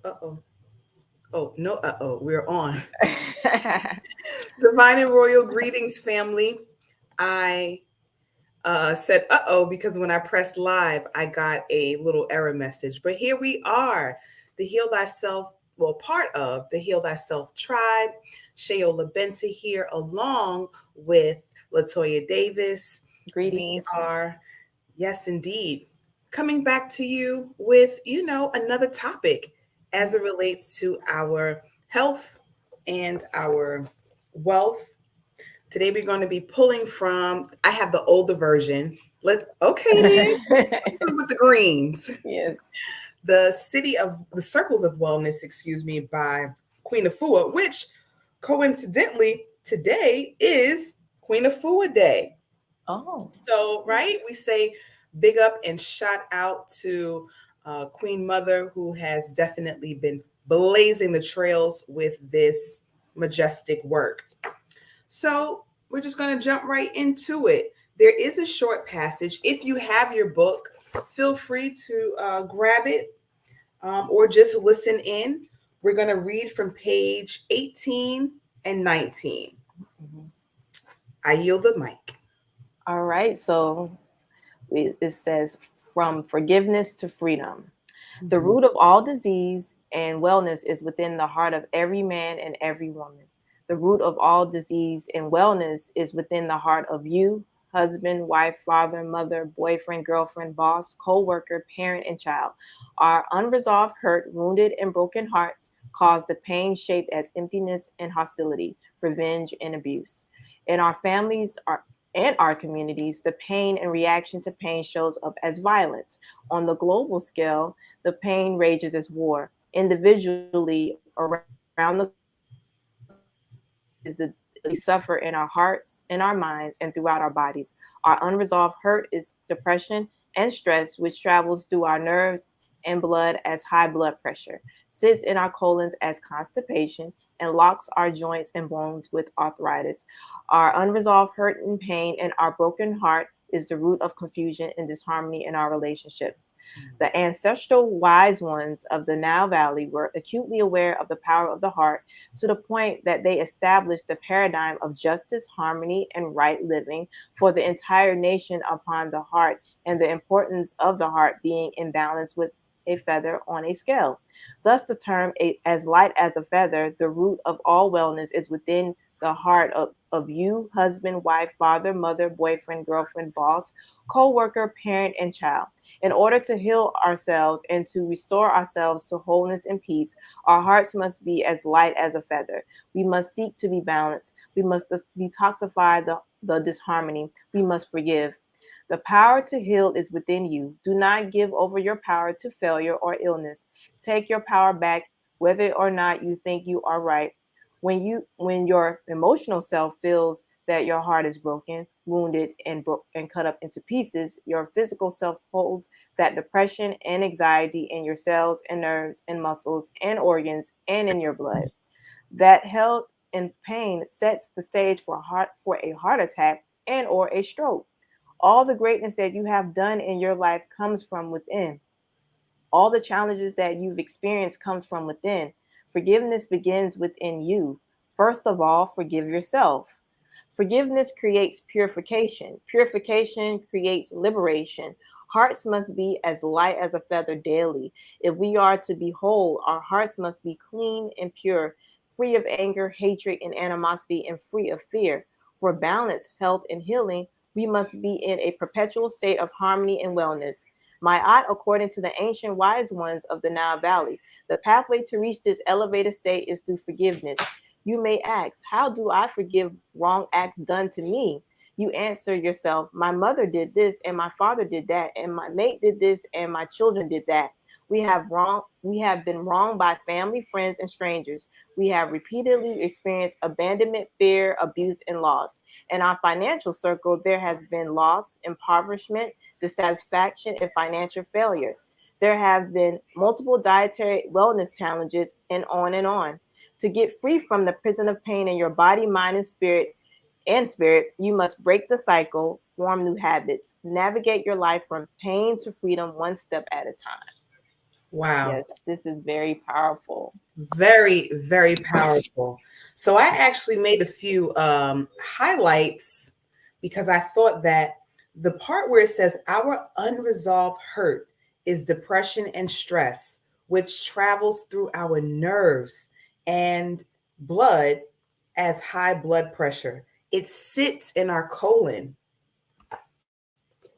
Uh-oh. Oh, no, uh-oh. We're on. Divine and royal greetings, family. I said uh-oh because when I pressed live, I got a little error message. But here we are, the Heal Thyself, well, part of the Heal Thyself tribe. Shayola Benta here, along with Latoya Davis. We Greetings. are, yes, indeed, coming back to you with, another topic as it relates to our health and our wealth. Today we're going to be pulling from, I have the older version. Okay then, with the greens. Yes. The Circles of Wellness, excuse me, by Queen Afua, which coincidentally today is Queen Afua Day. Oh. So, right, we say big up and shout out to Queen Mother, who has definitely been blazing the trails with this majestic work. So, we're just going to jump right into it. There is a short passage. If you have your book, feel free to grab it or just listen in. We're going to read from page 18 and 19. Mhm. I yield the mic. All right. So it says, from forgiveness to freedom. The Mhm. root of all disease and wellness is within the heart of every man and every woman. The root of all disease and wellness is within the heart of you, husband, wife, father, mother, boyfriend, girlfriend, boss, co worker, parent, and child. Our unresolved hurt, wounded, and broken hearts cause the pain shaped as emptiness and hostility, revenge, and abuse. In our families, and our communities, the pain and reaction to pain shows up as violence. On the global scale, the pain rages as war. Individually, around the globe, the pain is the we suffer in our hearts, in our minds, and throughout our bodies. Our unresolved hurt is depression and stress, which travels through our nerves and blood as high blood pressure, sits in our colons as constipation, and locks our joints and bones with arthritis. Our unresolved hurt and pain and our broken heart is the root of confusion and disharmony in our relationships. The ancestral wise ones of the Nile Valley were acutely aware of the power of the heart to the point that they established the paradigm of justice, harmony, and right living for the entire nation upon the heart, and the importance of the heart being in balance with a feather on a scale. Thus, the term as light as a feather, the root of all wellness is within the heart of you, husband, wife, father, mother, boyfriend, girlfriend, boss, co worker, parent, and child. In order to heal ourselves and to restore ourselves to wholeness and peace, our hearts must be as light as a feather. We must seek to be balanced. We must detoxify the disharmony. We must forgive. The power to heal is within you. Do not give over your power to failure or illness. Take your power back, whether or not you think you are right. When your emotional self feels that your heart is broken, wounded, and cut up into pieces, your physical self holds that depression and anxiety in your cells and nerves and muscles and organs and in your blood. That held in pain sets the stage for a heart attack and or a stroke. All the greatness that you have done in your life comes from within. All the challenges that you've experienced comes from within. Forgiveness begins within you. First of all, forgive yourself. Forgiveness creates purification. Purification creates liberation. Hearts must be as light as a feather daily. If we are to be whole, our hearts must be clean and pure, free of anger, hatred, and animosity, and free of fear. For balance, health, and healing, we must be in a perpetual state of harmony and wellness. My aunt, according to the ancient wise ones of the Nile Valley, the pathway to reach this elevated state is through forgiveness. You may ask, how do I forgive wrong acts done to me? You answer yourself, my mother did this and my father did that and my mate did this and my children did that. We have been wronged by family, friends, and strangers. We have repeatedly experienced abandonment, fear, abuse, and loss. In our financial circle, there has been loss, impoverishment, dissatisfaction, and financial failure. There have been multiple dietary wellness challenges, and on and on. To get free from the prison of pain in your body, mind, and spirit, you must break the cycle, form new habits, navigate your life from pain to freedom one step at a time. Wow. Yes, this is very powerful. Very, very powerful. So I actually made a few highlights because I thought that the part where it says our unresolved hurt is depression and stress, which travels through our nerves and blood as high blood pressure. It sits in our colon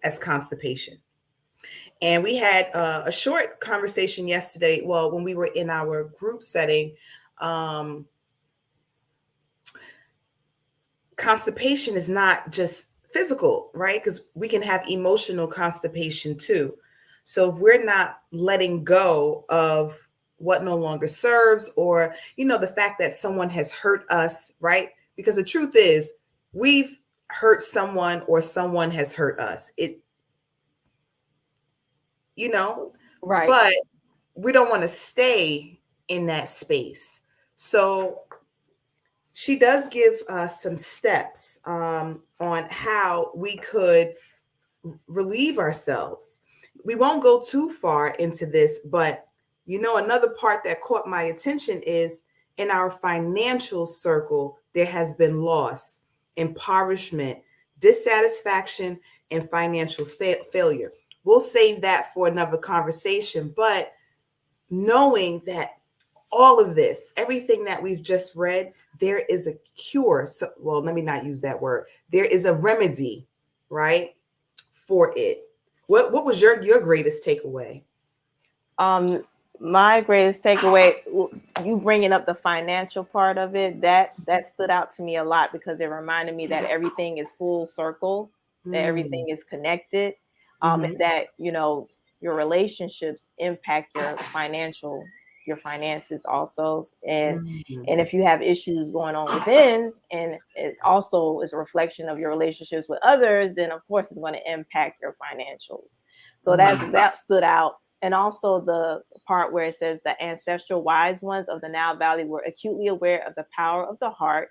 as constipation. And we had a short conversation yesterday. Well, when we were in our group setting, um, constipation is not just physical, right? Because we can have emotional constipation too. So if we're not letting go of what no longer serves, or, the fact that someone has hurt us, right? Because the truth is, we've hurt someone or someone has hurt us. You know, Right. but we don't want to stay in that space. So she does give us some steps on how we could relieve ourselves. We won't go too far into this, but another part that caught my attention is in our financial circle, there has been loss, impoverishment, dissatisfaction, and financial failure. We'll save that for another conversation, but knowing that all of this, everything that we've just read, there is a cure. So, well, let me not use that word. There is a remedy, right, for it. What was your greatest takeaway? Um, my greatest takeaway, you bringing up the financial part of it, that stood out to me a lot because it reminded me that everything is full circle, that Mm, everything is connected, hmm that your relationships impact your finances also, mm, and if you have issues going on within, and it also is a reflection of your relationships with others, then of course it's going to impact your financials. So mm, that stood out. And also the part where it says the ancestral wise ones of the Nile Valley were acutely aware of the power of the heart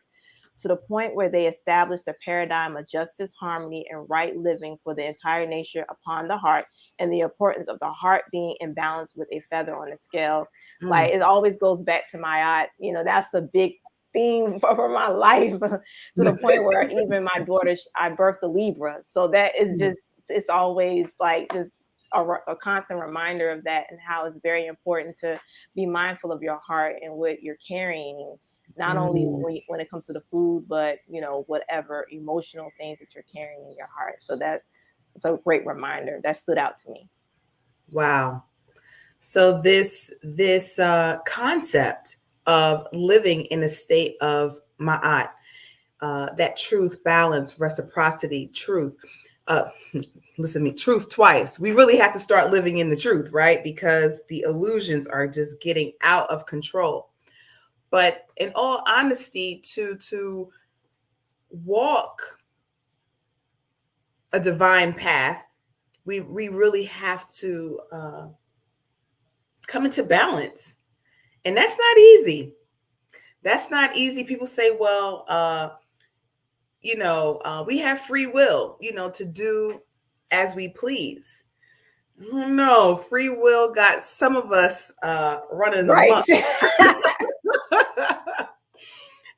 to the point where they established a paradigm of justice, harmony, and right living for the entire nation upon the heart, and the importance of the heart being in balance with a feather on the scale. mm, Like it always goes back to my art, that's a big theme for my life to the point where even my daughter, I birthed a Libra. So that is mm, just, it's always like just a constant reminder of that, and how it's very important to be mindful of your heart and what you're carrying, not only mm. when it comes to the food, but whatever emotional things that you're carrying in your heart. So that's a great reminder that stood out to me. Wow. So this concept of living in a state of ma'at, that truth, balance, reciprocity, truth. Uh, listen to me, truth twice. We really have to start living in the truth, right? Because the illusions are just getting out of control. But in all honesty, to walk a divine path, we really have to come into balance, and that's not easy. That's not easy. People say, well, we have free will, to do as we please. No, free will got some of us running Right. amok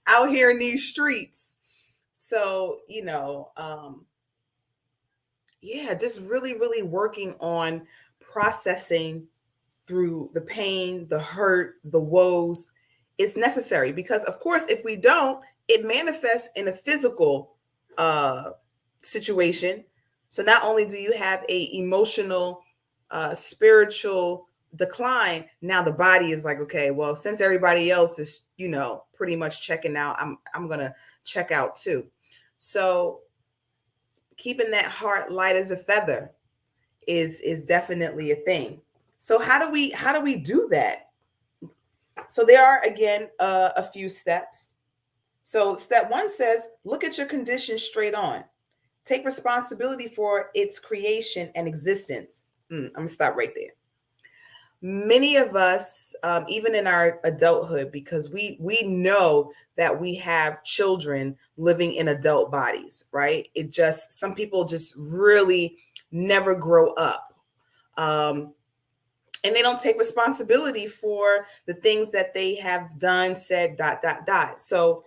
out here in these streets. So, yeah, just really, really working on processing through the pain, the hurt, the woes is necessary because, of course, if we don't, it manifests in a physical uh, situation. So not only do you have a emotional, spiritual decline, now the body is like, okay, well, since everybody else is, pretty much checking out, I'm gonna check out too. So keeping that heart light as a feather is definitely a thing. So how do we do that? So there are again a few steps. So step one says, look at your condition straight on. Take responsibility for its creation and existence. I'm gonna stop right there. Many of us, even in our adulthood, because we know that we have children living in adult bodies, right? It just, some people just really never grow up. Um, and they don't take responsibility for the things that they have done, said, dot, dot, dot. So,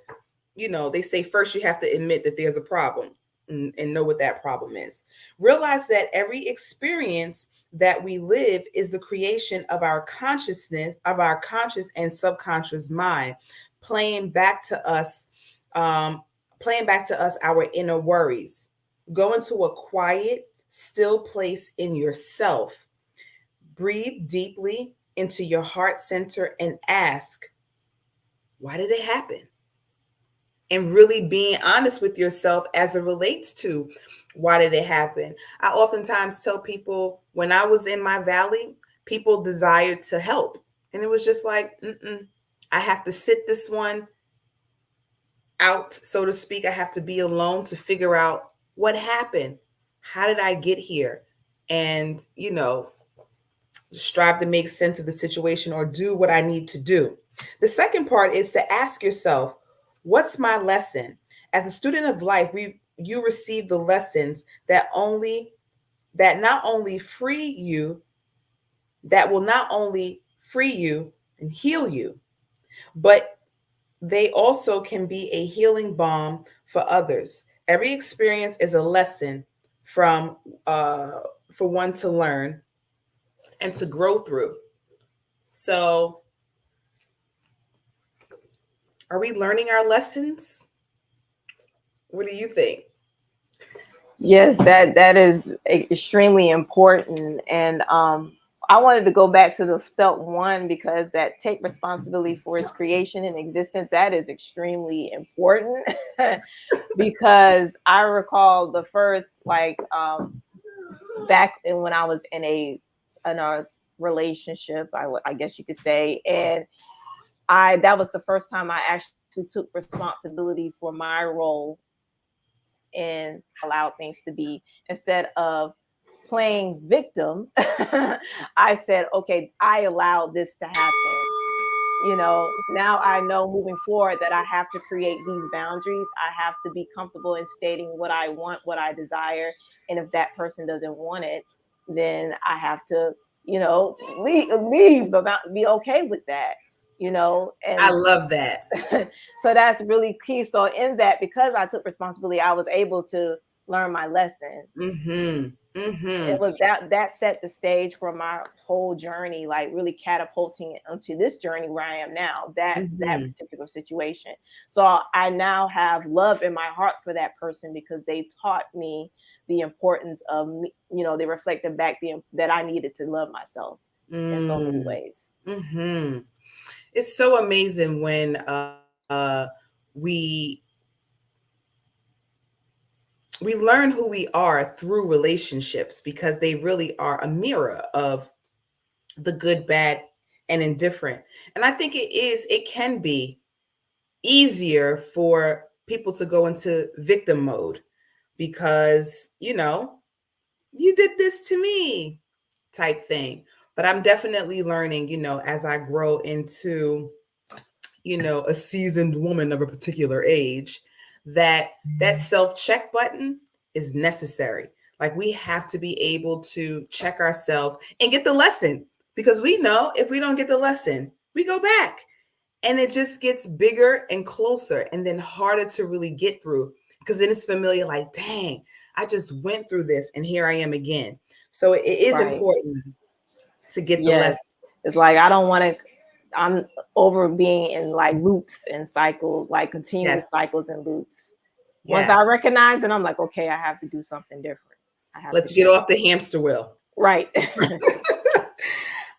they say first you have to admit that there's a problem, and know what that problem is. Realize that every experience that we live is the creation of our consciousness, of our conscious and subconscious mind, playing back to us, um, our inner worries. Go into a quiet, still place in yourself. Breathe deeply into your heart center and ask, why did it happen? And really being honest with yourself as it relates to why did it happen. I oftentimes tell people, when I was in my valley, people desired to help. And it was just like, I have to sit this one out, so to speak. I have to be alone to figure out what happened. How did I get here? And, strive to make sense of the situation or do what I need to do. The second part is to ask yourself, what's my lesson? As a student of life, you receive the lessons that not only free you, that will not only free you and heal you, but they also can be a healing balm for others. Every experience is a lesson from for one to learn and to grow through. So, are we learning our lessons? What do you think? Yes, that is extremely important. And I wanted to go back to the step one, because that take responsibility for its creation and existence, that is extremely important. Because I recall the first, like, back when I was in a relationship, I guess you could say, and that was the first time I actually took responsibility for my role and allowed things to be, instead of playing victim. I said, okay, I allowed this to happen. Now I know moving forward that I have to create these boundaries. I have to be comfortable in stating what I want, what I desire. And if that person doesn't want it, then I have to, leave, about be okay with that, I and love that. so that's really key. So in that, because I took responsibility, I was able to learn my lesson. Mm-hmm. It Mm-hmm. was that set the stage for my whole journey, like really catapulting it onto this journey where I am now, that Mm-hmm. particular situation. So I now have love in my heart for that person, because they taught me the importance of they reflected back that I needed to love myself in so many Mm. ways. Mm-hmm. It's so amazing when we we learn who we are through relationships, because they really are a mirror of the good, bad, and indifferent. And I think it can be easier for people to go into victim mode, because, you did this to me type thing. But I'm definitely learning, as I grow into, a seasoned woman of a particular age, that self-check button is necessary. Like, we have to be able to check ourselves and get the lesson, because we know if we don't get the lesson, we go back, and it just gets bigger and closer, and then harder to really get through, because then it's familiar, like, dang, I just went through this and here I am again. So it is Right. important to get the Yes. lesson. It's like I don't want to. I'm over being in like loops and cycles, like continuous Yes. cycles and loops. Once I Yes. recognize it, I'm like, okay, I have to do something different. I have to Let's get shift. off the hamster wheel. Right.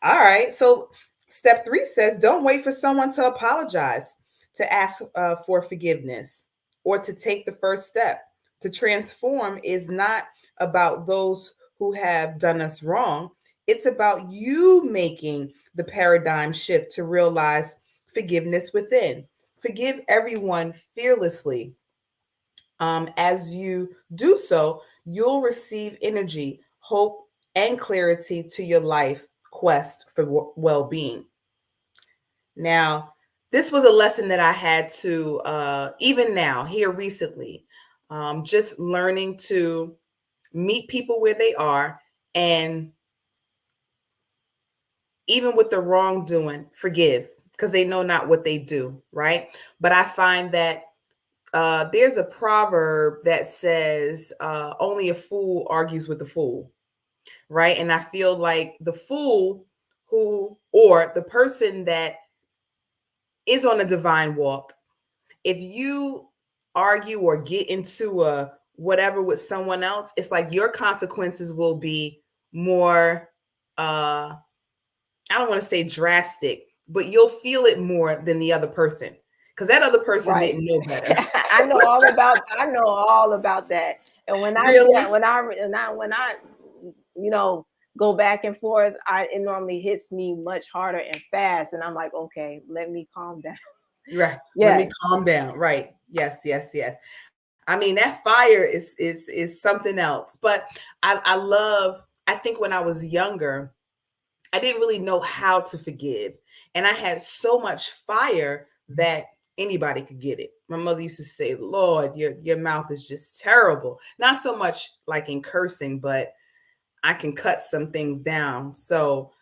All right. So step 3 says, don't wait for someone to apologize, to ask for forgiveness, or to take the first step. To transform is not about those who have done us wrong. It's about you making the paradigm shift to realize forgiveness within. Forgive everyone fearlessly. As you do so, you'll receive energy, hope, and clarity to your life quest for well being. Now, this was a lesson that I had to, even now, here recently, just learning to meet people where they are, and even with the wrongdoing, forgive, because they know not what they do, right? But I find that there's a proverb that says, only a fool argues with a fool, right? And I feel like the fool who, or the person that is on a divine walk, if you argue or get into a whatever with someone else, it's like your consequences will be more, I don't want to say drastic, but you'll feel it more than the other person, because that other person Right. didn't know better. I know all about that. And when I Really? you know, go back and forth, it normally hits me much harder and fast. And I'm like, okay, let me calm down. Right. Let Yeah. me calm down. Right. Yes, yes, yes. I mean, that fire is something else. But I love, I think when I was younger, I didn't really know how to forgive. And I had so much fire that anybody could get it. My mother used to say, Lord, your mouth is just terrible. Not so much like in cursing, but I can cut some things down. So,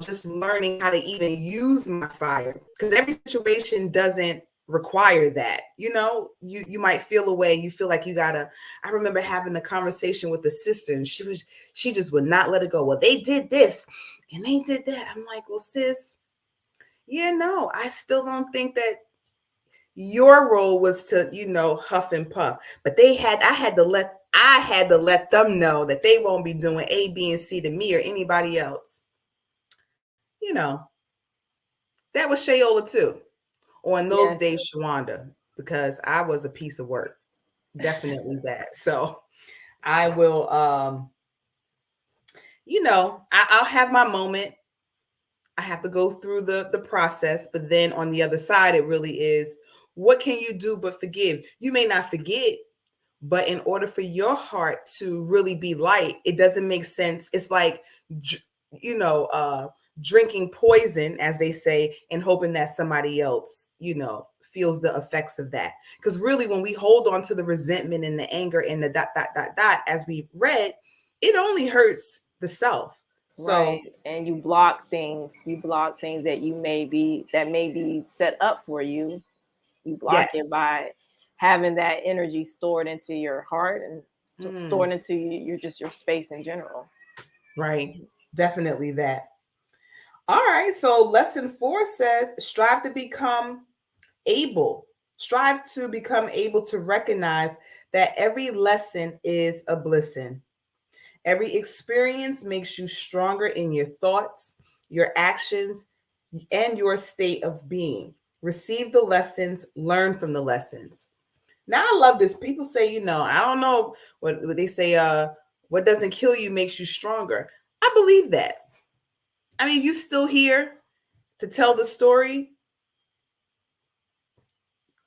just learning how to even use my fire, because every situation doesn't require that. You might feel a way, you feel like you gotta. I remember having a conversation with a sister, and she just would not let it go. Well, they did this and they did that. I'm like, well, sis, yeah, no, I still don't think that your role was to, huff and puff. But I had to let them know that they won't be doing A, B, and C to me or anybody else. you know that was Shayola too, or in those Yes. days, Shawanda, because I was a piece of work. Definitely that. So I will, I'll have my moment. I have to go through the process, but then on the other side, it really is, what can you do but forgive? You may not forget, but in order for your heart to really be light, it doesn't make sense. It's like, you know, uh, drinking poison, as they say, and hoping that somebody else, feels the effects of that. Because really, when we hold on to the resentment and the anger and the dot, dot, dot, dot, as we read, it only hurts the self. Right. So, And you block things. You block things that may be set up for you. You block it yes. by having that energy stored into your heart and Mm, stored into your space in general. right. Definitely that. All right. So, lesson 4 says, able, strive to become able to recognize that every lesson is a blessing. Every experience makes you stronger in your thoughts, your actions, and your state of being. Receive the lessons, learn from the lessons. Now, I love this. People say, I don't know what they say, what doesn't kill you makes you stronger. I believe that. I mean, you still here to tell the story.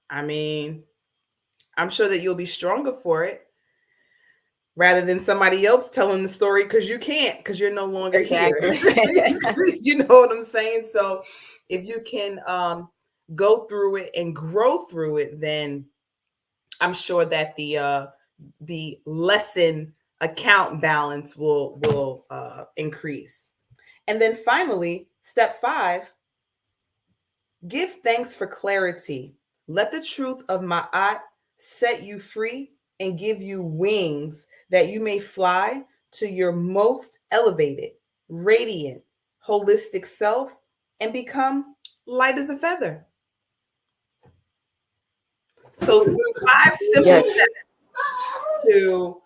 I mean, I'm sure that you'll be stronger for it, rather than somebody else telling the story, because you can't, because you're no longer here. Exactly. You know what I'm saying? So if you can go through it and grow through it, then I'm sure that the lesson account balance will increase. And then finally, step 5, give thanks for clarity. Let the truth of Ma'at set you free and give you wings that you may fly to your most elevated, radiant, holistic self and become light as a feather. So, 5 simple Yes. steps to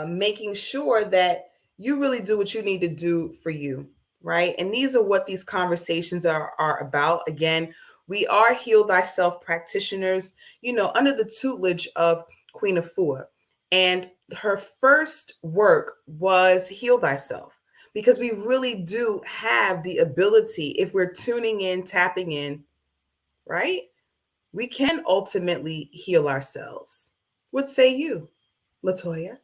making sure that you really do what you need to do for you, right? And these are what these conversations are about. Again, we are Heal Thyself practitioners, under the tutelage of Queen Afua. And her first work was Heal Thyself, because we really do have the ability, if we're tuning in, tapping in, right? We can ultimately heal ourselves. What say you, Latoya?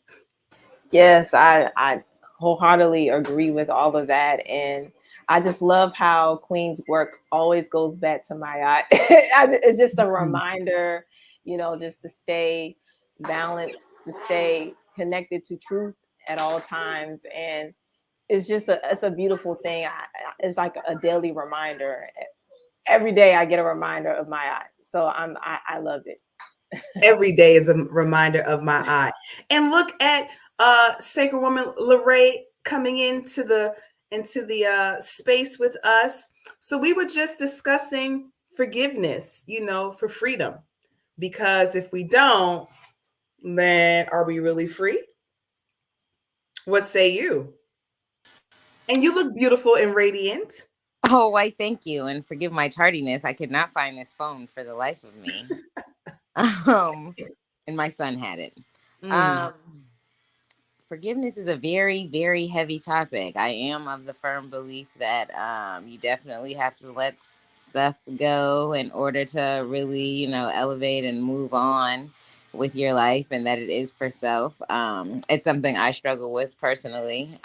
Yes, I wholeheartedly agree with all of that. And I just love how Queen's work always goes back to my eye. It's just a Mhm. reminder, just to stay balanced, to stay connected to truth at all times. And it's a beautiful thing. It's like a daily reminder. Every day I get a reminder of my eye. So I love it. Every day is a reminder of my eye. And look at Sacred Woman Lorraine coming into the space with us. So we were just discussing forgiveness, for freedom. Because if we don't, then are we really free? What say you? And you look beautiful and radiant. Oh, why, thank you. And forgive my tardiness. I could not find this phone for the life of me. Um, and my son had it. Mm, Um, Forgiveness is a very, very heavy topic. I am of the firm belief that you definitely have to let stuff go in order to really, elevate and move on with your life, and that it is for self. It's something I struggle with personally.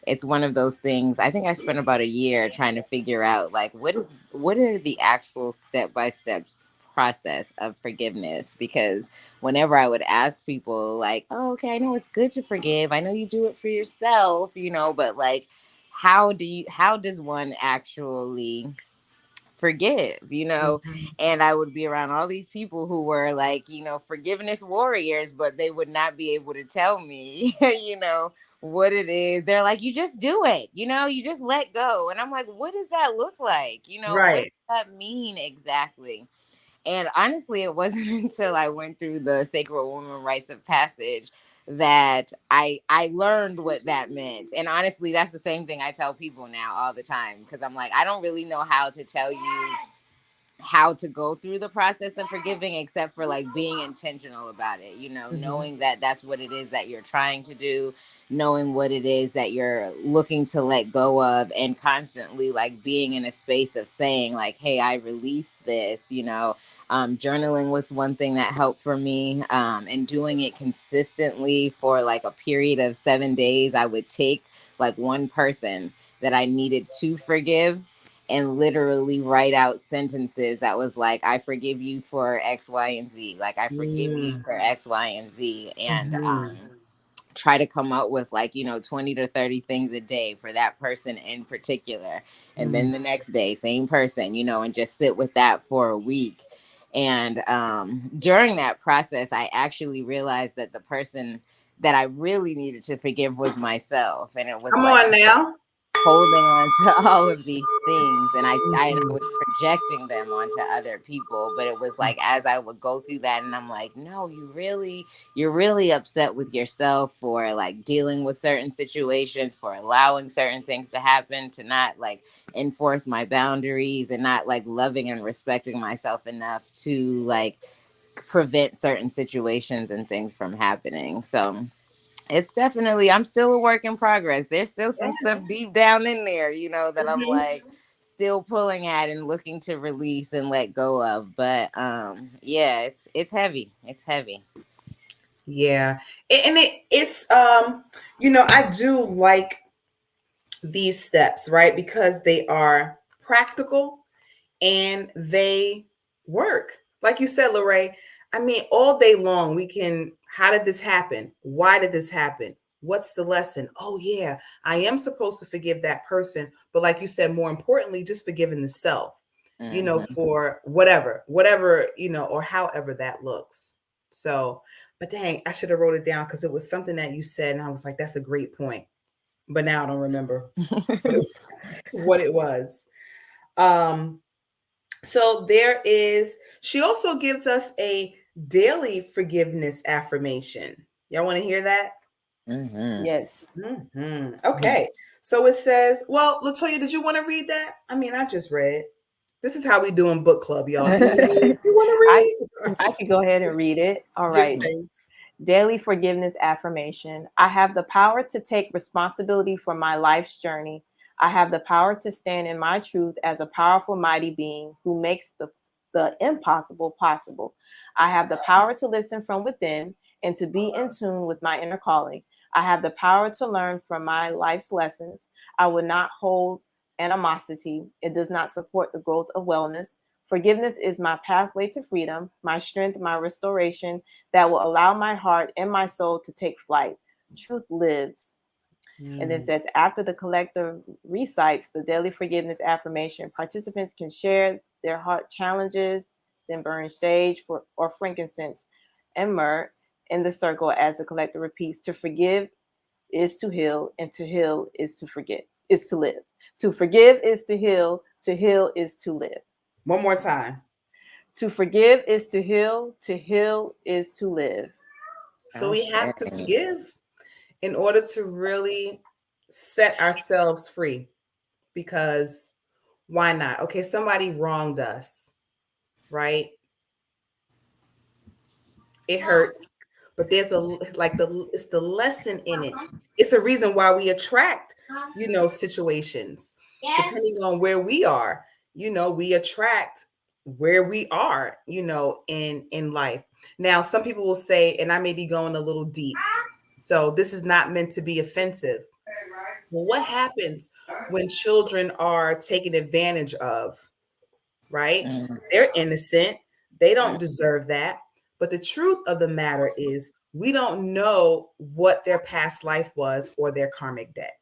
It's one of those things. I think I spent about a year trying to figure out like what are the actual step by steps process of forgiveness, because whenever I would ask people like, oh, okay, I know it's good to forgive, I know you do it for yourself, but like how does one actually forgive. mhm. And I would be around all these people who were like, forgiveness warriors, but they would not be able to tell me what it is. They're like, you just do it, you just let go. And I'm like, what does that look like? What Right. does that mean exactly? And honestly, it wasn't until I went through the Sacred Woman Rites of Passage that I learned what that meant. And honestly, that's the same thing I tell people now all the time, because I'm like, I don't really know how to tell you how to go through the process of forgiving, except for like being intentional about it, Mhm. knowing that that's what it is that you're trying to do, knowing what it is that you're looking to let go of, and constantly like being in a space of saying like, hey, I release this. Journaling was one thing that helped for me, and doing it consistently for like a period of 7 days. I would take like one person that I needed to forgive and literally write out sentences that was like, I forgive you for X, Y, and Z. Like, I forgive you Mm, for X, Y, and Z. And mhm, try to come up with like, 20 to 30 things a day for that person in particular. And mm. then the next day, same person, and just sit with that for a week. And during that process, I actually realized that the person that I really needed to forgive was myself. And it was Come like, on now. holding on to all of these things, and I Mhm. was projecting them onto other people. But it was like, as I would go through that, and I'm like, no, you're really upset with yourself for like dealing with certain situations, for allowing certain things to happen, to not like enforce my boundaries, and not like loving and respecting myself enough to like prevent certain situations and things from happening. So it's definitely, I'm still a work in progress. There's still some stuff deep down in there, that I'm Mhm. like still pulling at and looking to release and let go of. But yeah, it's heavy. It's heavy. Yeah. I do like these steps, right? Because they are practical and they work. Like you said, Lorraine, I mean, all day long, how did this happen? Why did this happen? What's the lesson? Oh, yeah, I am supposed to forgive that person. But like you said, more importantly, just forgiving the self, Hmm. for or however that looks. So, but dang, I should have wrote it down because it was something that you said. And I was like, that's a great point. But now I don't remember what it, what it was. Um, so she also gives us a daily forgiveness affirmation. Y'all want to hear that? Hmm. Yes. Okay. So it says, well, Latoya, did you want to read that? I mean, I just read. This is how we do in book club, y'all. Do you want to read? You I want to I could go ahead and read it. All read? Give right. thanks. Daily forgiveness affirmation. I have the power to take responsibility for my life's journey. I have the power to stand in my truth as a powerful, mighty being who makes the impossible possible. I have the power to listen from within and to be in tune with my inner calling. I have the power to learn from my life's lessons. I will not hold animosity. It does not support the growth of wellness. Forgiveness is my pathway to freedom, my strength, my restoration that will allow my heart and my soul to take flight. Truth lives. And then Mm. says, after the collector recites the daily forgiveness affirmation, participants can share their heart challenges, then burn sage or frankincense and myrrh in the circle as the collector repeats, to forgive is to heal, and to heal is to forget, is to live. To forgive is to heal is to live. One more time. To forgive is to heal is to live. So we have to Okay. forgive in order to really set ourselves free, because why not? Okay, somebody wronged us, right? It hurts, but there's a like the it's the lesson in it. It's the reason why we attract, situations depending on where we are. We attract where we are, in life. Now, some people will say, and I may be going a little deep, so this is not meant to be offensive. Well, what happens when children are taken advantage of, right? Mm. They're innocent. They don't deserve that. But the truth of the matter is, we don't know what their past life was or their karmic debt.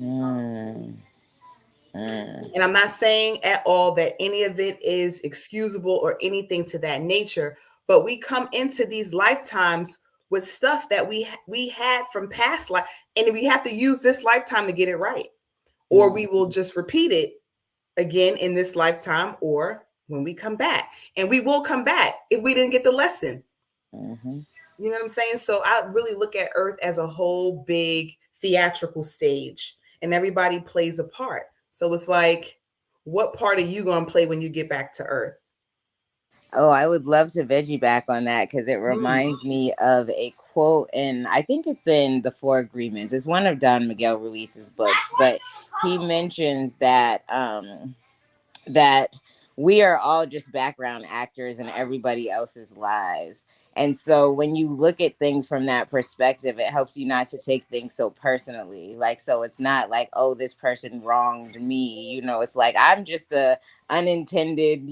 Mm. Mm. And I'm not saying at all that any of it is excusable or anything to that nature, but we come into these lifetimes with stuff that we had from past life, and we have to use this lifetime to get it right, or we Mm. will just repeat it again in this lifetime or when we come back. And we will come back if we didn't get the lesson. Mhm. You know what I'm saying? So I really look at Earth as a whole big theatrical stage, and everybody plays a part. So it's like, what part are you going to play when you get back to Earth? Oh, I would love to veggie back on that because it Mm. reminds me of a quote, and I think it's in The Four Agreements. It's one of Don Miguel Ruiz's books, but he mentions that we are all just background actors in everybody else's lives. And so when you look at things from that perspective, it helps you not to take things so personally. Like, so it's not like, oh, this person wronged me. It's like I'm just a unintended,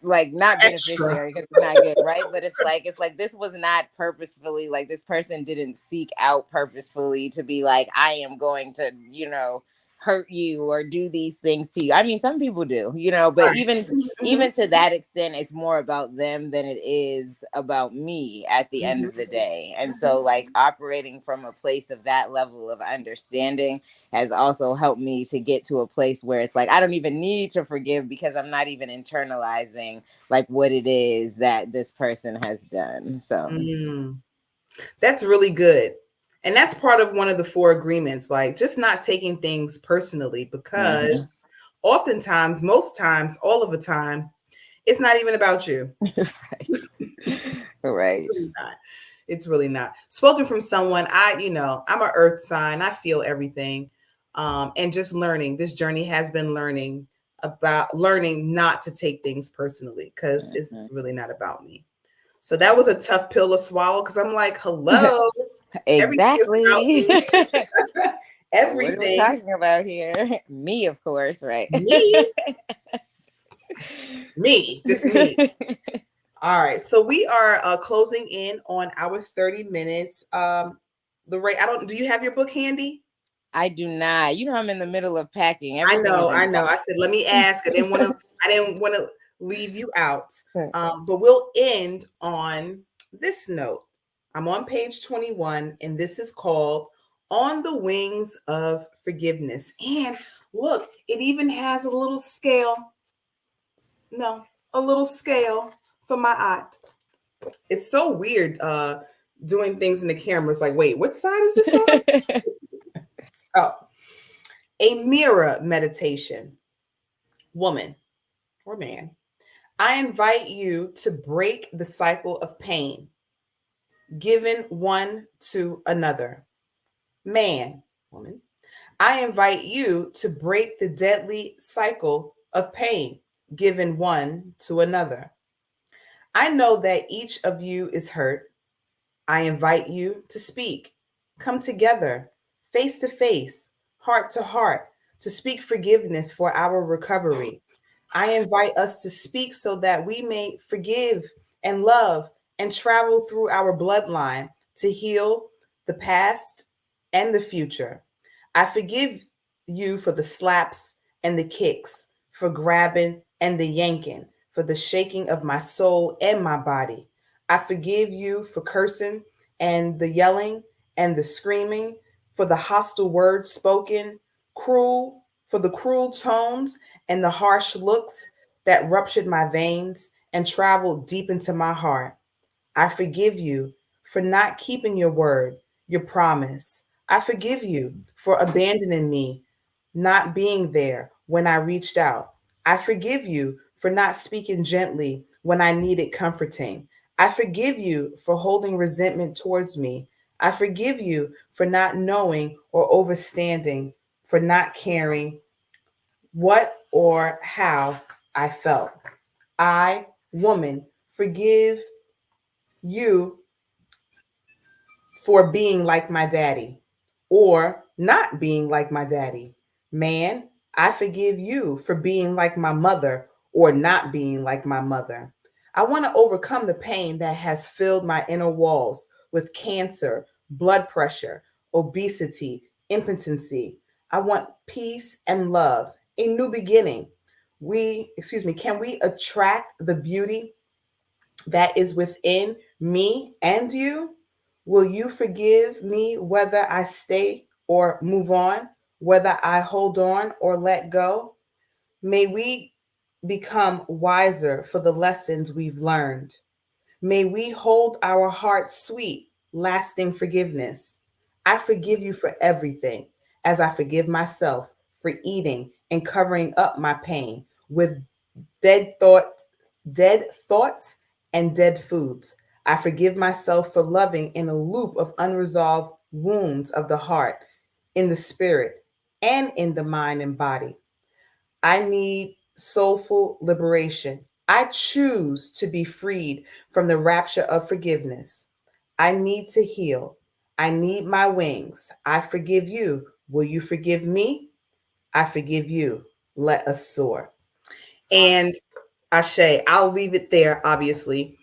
like not Extra. beneficiary because it's not good, right? But it's like this was not purposefully, like this person didn't seek out purposefully to be like, I am going to, hurt you or do these things to you. I mean, some people do, but Right. even Mm-hmm. even to that extent, it's more about them than it is about me at the end Mm-hmm. of the day. And so, like, operating from a place of that level of understanding has also helped me to get to a place where it's like I don't even need to forgive because I'm not even internalizing like what it is that this person has done. So Mm. That's really good. And that's part of one of the four agreements, like just not taking things personally, mhm. because oftentimes, most times, all of the time, it's not even about you. It's Right. really not. It's really not. Spoken from someone, I'm an earth sign. I feel everything. And just learning, this journey has been learning not to take things personally, because it's Mhm. really not about me. So that was a tough pill to swallow, because I'm like, hello, everything is about Exactly. me. What are we Everything, talking about here? Me, of course, right? me, me, just me. All right, so we are closing in on our 30 minutes. Lorraine, I don't. Do you have your book handy? I do not. I'm in the middle of packing. I Everything is know, in I the know. I box. said, let me ask. I didn't want to leave you out. But we'll end on this note. I'm on page 21, and this is called On the Wings of Forgiveness. And look, it even has a little scale. No, a little scale for my aunt. It's so weird doing things in the camera. It's like, wait, what side is this on? Oh, a mirror meditation. Woman or man, I invite you to break the cycle of pain given one to another. Man, woman, I invite you to break the deadly cycle of pain given one to another. I know that each of you is hurt. I invite you to speak. Come together, face to face, heart to heart, to speak forgiveness for our recovery. I invite us to speak so that we may forgive and love and travel through our bloodline to heal the past and the future. I forgive you for the slaps and the kicks, for grabbing and the yanking, for the shaking of my soul and my body. I forgive you for cursing and the yelling and the screaming, for the hostile words spoken, cruel, for the cruel tones and the harsh looks that ruptured my veins and traveled deep into my heart. I forgive you for not keeping your word, your promise. I forgive you for abandoning me, not being there when I reached out. I forgive you for not speaking gently when I needed comforting. I forgive you for holding resentment towards me. I forgive you for not knowing or overstanding, for not caring what or how I felt. I, woman, forgive you for being like my daddy or not being like my daddy. Man, I forgive you for being like my mother or not being like my mother. I want to overcome the pain that has filled my inner walls with cancer, blood pressure, obesity, impotency. I want peace and love, a new beginning. Can we attract the beauty that is within me and you? Will you forgive me whether I stay or move on, whether I hold on or let go? May we become wiser for the lessons we've learned. May we hold our hearts sweet, lasting forgiveness. I forgive you for everything, as I forgive myself for eating and covering up my pain with dead thoughts, dead thoughts and dead foods. I forgive myself for loving in a loop of unresolved wounds of the heart, in the spirit, and in the mind and body. I need soulful liberation. I choose to be freed from the rapture of forgiveness. I need to heal. I need my wings. I forgive you. Will you forgive me? I forgive you. Let us soar. And Ashe, I'll leave it there, obviously.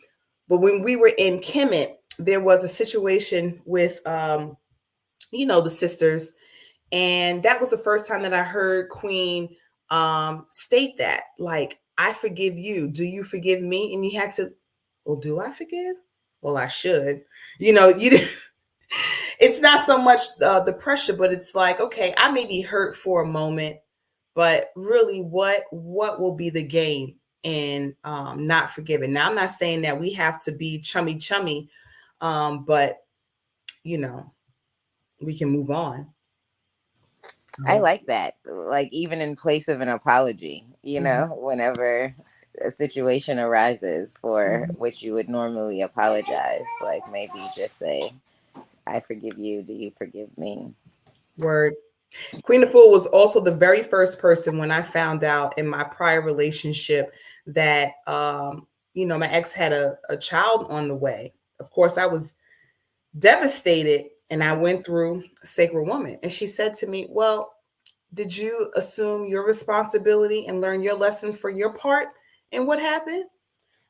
But when we were in Kemet, there was a situation with, the sisters, and that was the first time that I heard Queen state that, like, I forgive you. Do you forgive me? And you had to, well, do I forgive? Well, I should. You. It's not so much the pressure, but it's like, okay, I may be hurt for a moment, but really, what will be the gain in not forgiving? Now, I'm not saying that we have to be chummy chummy, but you know, we can move on. I like that. Like, even in place of an apology, Mhm, whenever a situation arises for mhm. which you would normally apologize, like maybe just say, I forgive you. Do you forgive me? Word. Queen Afua was also the very first person when I found out in my prior relationship that my ex had a child on the way. Of course, I was devastated, and I went through Sacred Woman. And she said to me, well, did you assume your responsibility and learn your lessons for your part in what happened?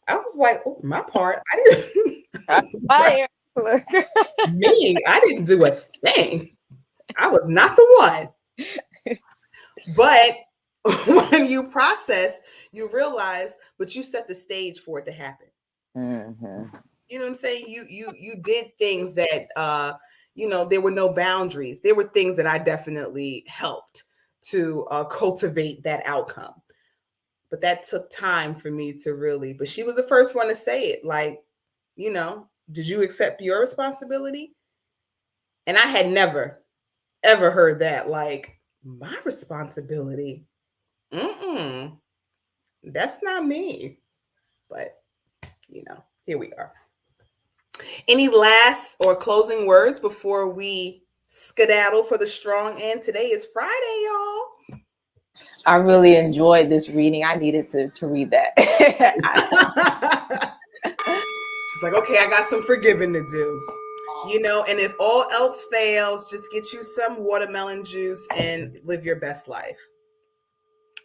I was like, oh, my part? I didn't. Fire. Look. Me, I didn't do a thing. I was not the one. But when you process, you realize, but you set the stage for it to happen. Hmm. You know what I'm saying? You did things that there were no boundaries. There were things that I definitely helped to cultivate that outcome. But that took time for me to really, but she was the first one to say it, like, did you accept your responsibility? And I had never ever heard that, like, my responsibility. Mm-mm, that's not me. But here we are. Any last or closing words before we skedaddle for the strong end? Today is Friday, y'all. I really enjoyed this reading. I needed to read that. She's like, okay, I got some forgiving to do. And if all else fails, just get you some watermelon juice and live your best life.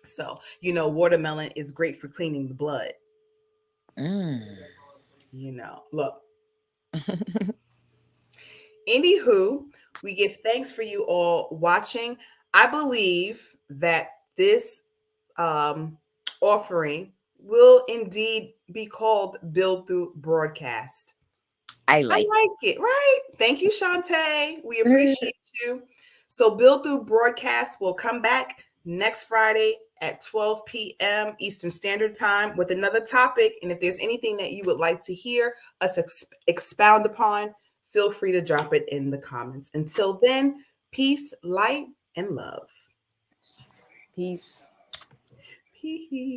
So, watermelon is great for cleaning the blood. Mm. Look. Anywho, We give thanks for you all watching. I believe that this offering will indeed be called Build Through Broadcast. I I like. like it, right? Thank you, Shantae. We appreciate you. So, Build Through Broadcast will come back next Friday at 12 p.m. Eastern Standard Time with another topic. And if there's anything that you would like to hear us expound upon, feel free to drop it in the comments. Until then, peace, light, and love. Peace. Peace.